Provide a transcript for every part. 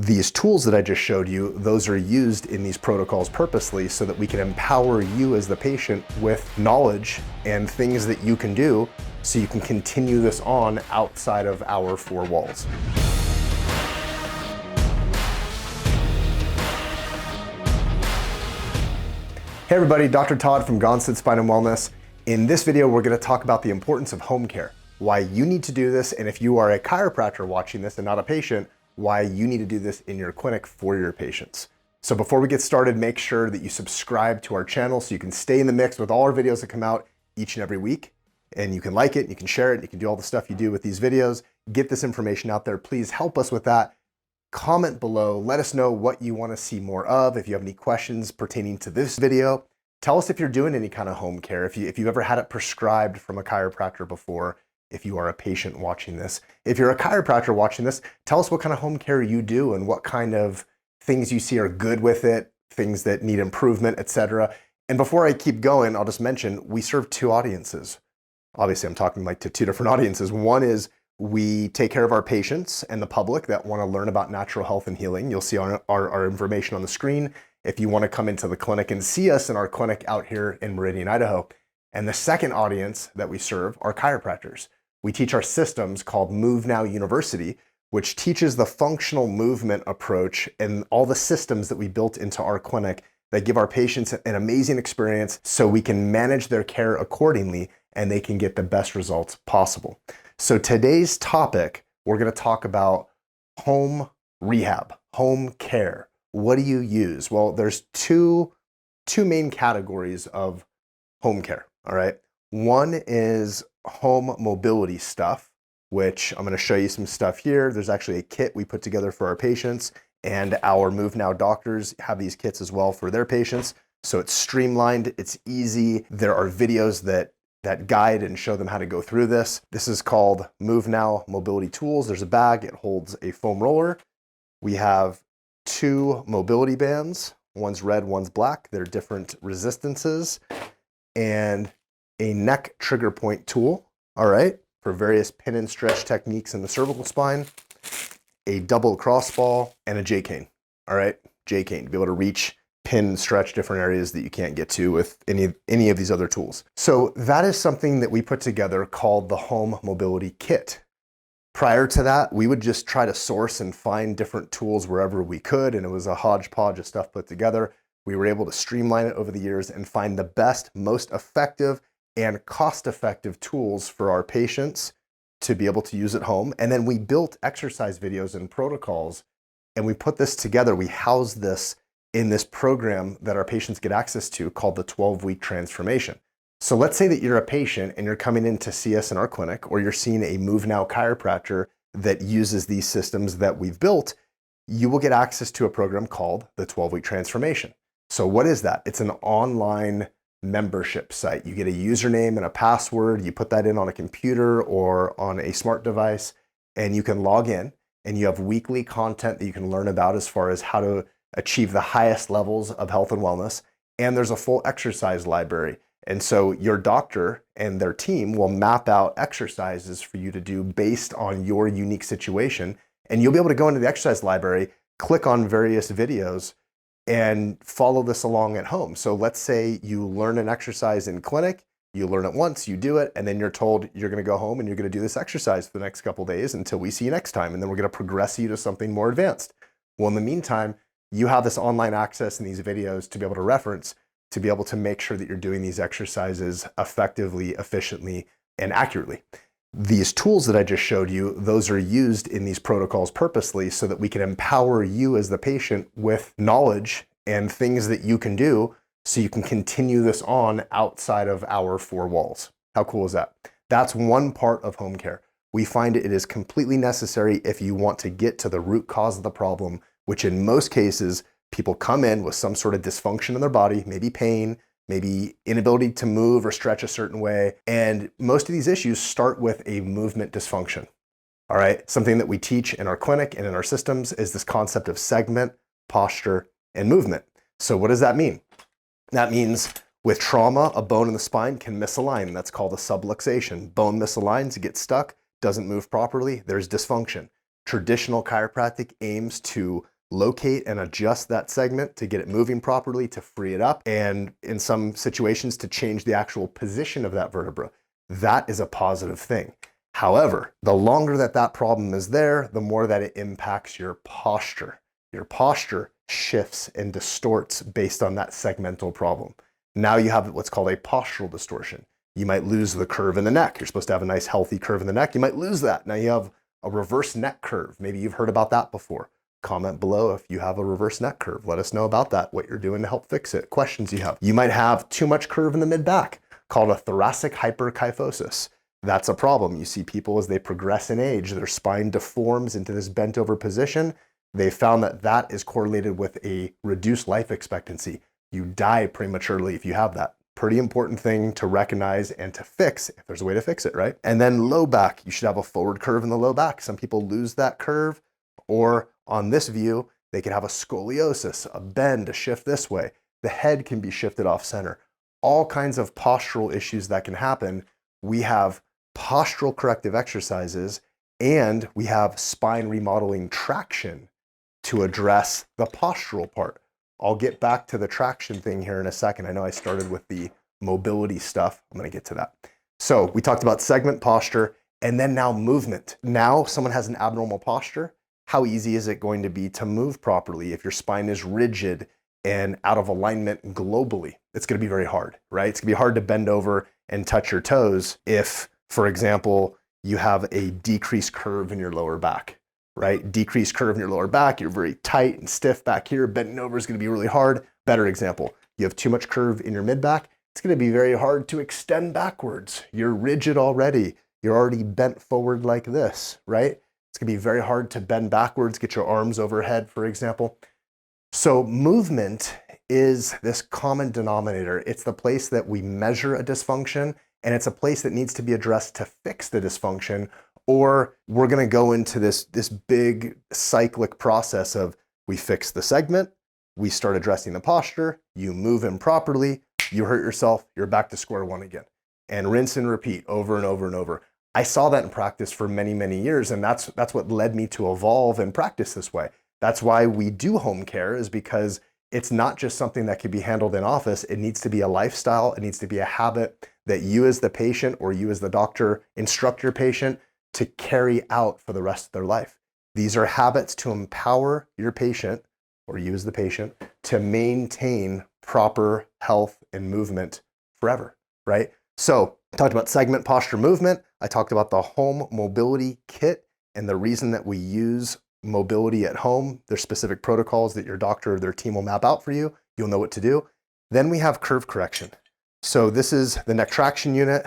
These tools that I just showed you, those are used in these protocols purposely so that we can empower you as the patient with knowledge and things that you can do so you can continue this on outside of our four walls. Hey everybody, Dr. Todd from Gonstead Spine Wellness. In this video, we're going to talk about the importance of home care, why you need to do this, and if you are a chiropractor watching this and not a patient, why you need to do this in your clinic for your patients. So before we get started, make sure that you subscribe to our channel so you can stay in the mix with all our videos that come out each and every week. And you can like it, you can share it, you can do all the stuff you do with these videos. Get this information out there. Please help us with that. Comment below, let us know what you want to see more of. If you have any questions pertaining to this video, tell us if you're doing any kind of home care, if you've ever had it prescribed from a chiropractor before, if you are a patient watching this. If you're a chiropractor watching this, tell us what kind of home care you do and what kind of things you see are good with it, things that need improvement, etc. And before I keep going, I'll just mention we serve two audiences. Obviously, I'm talking like to two different audiences. One is we take care of our patients and the public that want to learn about natural health and healing. You'll see our information on the screen if you want to come into the clinic and see us in our clinic out here in Meridian, Idaho. And the second audience that we serve are chiropractors. We teach our systems called MoveNow University, which teaches the functional movement approach and all the systems that we built into our clinic that give our patients an amazing experience so we can manage their care accordingly and they can get the best results possible. So today's topic, we're going to talk about home rehab, home care. What do you use? Well, there's two main categories of home care, all right? One is home mobility stuff, which I'm going to show you some stuff here. There's actually a kit we put together for our patients, and our MoveNow doctors have these kits as well for their patients. So it's streamlined, it's easy. There are videos that guide and show them how to go through this. This is called MoveNow Mobility Tools. There's a bag, it holds a foam roller. We have two mobility bands. One's red, one's black. They're different resistances. And a neck trigger point tool, all right, for various pin and stretch techniques in the cervical spine, a double crossball, and a J-cane, all right, J-cane, to be able to reach, pin, and stretch different areas that you can't get to with any of these other tools. So that is something that we put together called the Home Mobility Kit. Prior to that, we would just try to source and find different tools wherever we could, and it was a hodgepodge of stuff put together. We were able to streamline it over the years and find the best, most effective, and cost-effective tools for our patients to be able to use at home. And then we built exercise videos and protocols, and we put this together. We housed this in this program that our patients get access to called the 12-week transformation. So let's say that you're a patient and you're coming in to see us in our clinic, or you're seeing a MoveNow chiropractor that uses these systems that we've built. You will get access to a program called the 12-week transformation. So what is that? It's an online membership site. You get a username and a password. You put that in on a computer or on a smart device, and you can log in, and you have weekly content that you can learn about as far as how to achieve the highest levels of health and wellness. And there's a full exercise library. And so your doctor and their team will map out exercises for you to do based on your unique situation. And you'll be able to go into the exercise library, click on various videos, and follow this along at home. So let's say you learn an exercise in clinic, you learn it once, you do it, and then you're told you're going to go home and you're going to do this exercise for the next couple of days until we see you next time. And then we're going to progress you to something more advanced. Well, in the meantime, you have this online access and these videos to be able to reference, to be able to make sure that you're doing these exercises effectively, efficiently, and accurately. These tools that I just showed you, those are used in these protocols purposely so that we can empower you as the patient with knowledge and things that you can do so you can continue this on outside of our four walls. How cool is that? That's one part of home care. We find it is completely necessary if you want to get to the root cause of the problem, which in most cases, people come in with some sort of dysfunction in their body, maybe pain, maybe inability to move or stretch a certain way. And most of these issues start with a movement dysfunction. All right. Something that we teach in our clinic and in our systems is this concept of segment, posture, and movement. So what does that mean? That means with trauma, a bone in the spine can misalign. That's called a subluxation. Bone misaligns, it gets stuck, doesn't move properly, there's dysfunction. Traditional chiropractic aims to locate and adjust that segment to get it moving properly, to free it up, and in some situations to change the actual position of that vertebra. That is a positive thing. However, the longer that that problem is there, the more that it impacts your posture. Your posture shifts and distorts based on that segmental problem. Now you have what's called a postural distortion. You might lose the curve in the neck. You're supposed to have a nice healthy curve in the neck. You might lose that. Now you have a reverse neck curve. Maybe you've heard about that before. Comment below if you have a reverse neck curve. Let us know about that, what you're doing to help fix it, questions you have. You might have too much curve in the mid-back, called a thoracic hyperkyphosis. That's a problem. You see people as they progress in age, their spine deforms into this bent over position. They found that that is correlated with a reduced life expectancy. You die prematurely if you have that. Pretty important thing to recognize and to fix if there's a way to fix it, right? And then low back, you should have a forward curve in the low back. Some people lose that curve, or on this view, they could have a scoliosis, a bend, a shift this way. The head can be shifted off center. All kinds of postural issues that can happen. We have postural corrective exercises, and we have spine remodeling traction to address the postural part. I'll get back to the traction thing here in a second. I know I started with the mobility stuff. I'm going to get to that. So we talked about segment, posture, and then now movement. Now someone has an abnormal posture. How easy is it going to be to move properly if your spine is rigid and out of alignment globally? It's going to be very hard, right? It's going to be hard to bend over and touch your toes if, for example, you have a decreased curve in your lower back. Right? Decreased curve in your lower back, you're very tight and stiff back here, bending over is going to be really hard. Better example, you have too much curve in your mid-back, it's going to be very hard to extend backwards. You're rigid already. You're already bent forward like this, right? It's going to be very hard to bend backwards, get your arms overhead, for example. So movement is this common denominator. It's the place that we measure a dysfunction, and it's a place that needs to be addressed to fix the dysfunction. Or we're going to go into this big cyclic process of we fix the segment, we start addressing the posture, you move improperly, you hurt yourself, you're back to square one again. And rinse and repeat over and over and over. I saw that in practice for many, many years, and that's what led me to evolve and practice this way. That's why we do home care, is because it's not just something that can be handled in office. It needs to be a lifestyle. It needs to be a habit that you as the patient or you as the doctor instruct your patient to carry out for the rest of their life. These are habits to empower your patient, or you as the patient, to maintain proper health and movement forever, right? So I talked about segment, posture, movement. I talked about the home mobility kit and the reason that we use mobility at home. There's specific protocols that your doctor or their team will map out for you. You'll know what to do. Then we have curve correction. So this is the neck traction unit.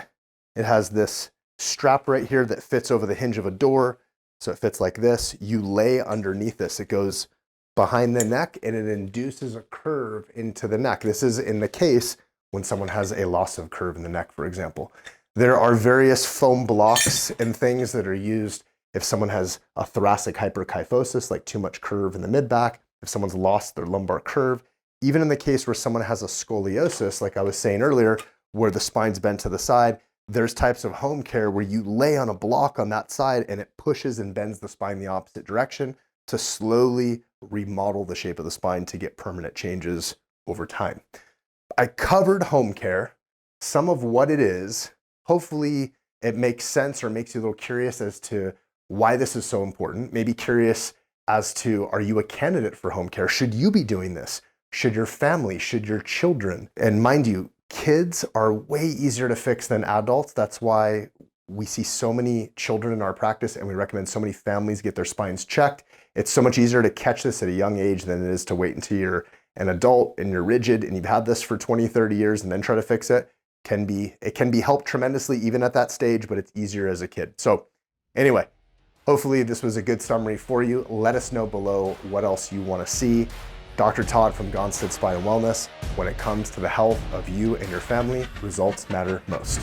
It has this strap right here that fits over the hinge of a door. So it fits like this. You lay underneath this. It goes behind the neck and it induces a curve into the neck. This is in the case when someone has a loss of curve in the neck, for example. There are various foam blocks and things that are used if someone has a thoracic hyperkyphosis, like too much curve in the mid-back, if someone's lost their lumbar curve, even in the case where someone has a scoliosis, like I was saying earlier, where the spine's bent to the side, there's types of home care where you lay on a block on that side and it pushes and bends the spine the opposite direction to slowly remodel the shape of the spine to get permanent changes over time. I covered home care, some of what it is. Hopefully it makes sense or makes you a little curious as to why this is so important. Maybe curious as to, are you a candidate for home care? Should you be doing this? Should your family, should your children? And mind you, kids are way easier to fix than adults. That's why we see so many children in our practice and we recommend so many families get their spines checked. It's so much easier to catch this at a young age than it is to wait until you're an adult and you're rigid and you've had this for 20, 30 years and then try to fix it. It can be helped tremendously even at that stage, but it's easier as a kid. So anyway, hopefully this was a good summary for you. Let us know below what else you want to see. Dr. Todd from Gonstead Spine Wellness. When it comes to the health of you and your family, results matter most.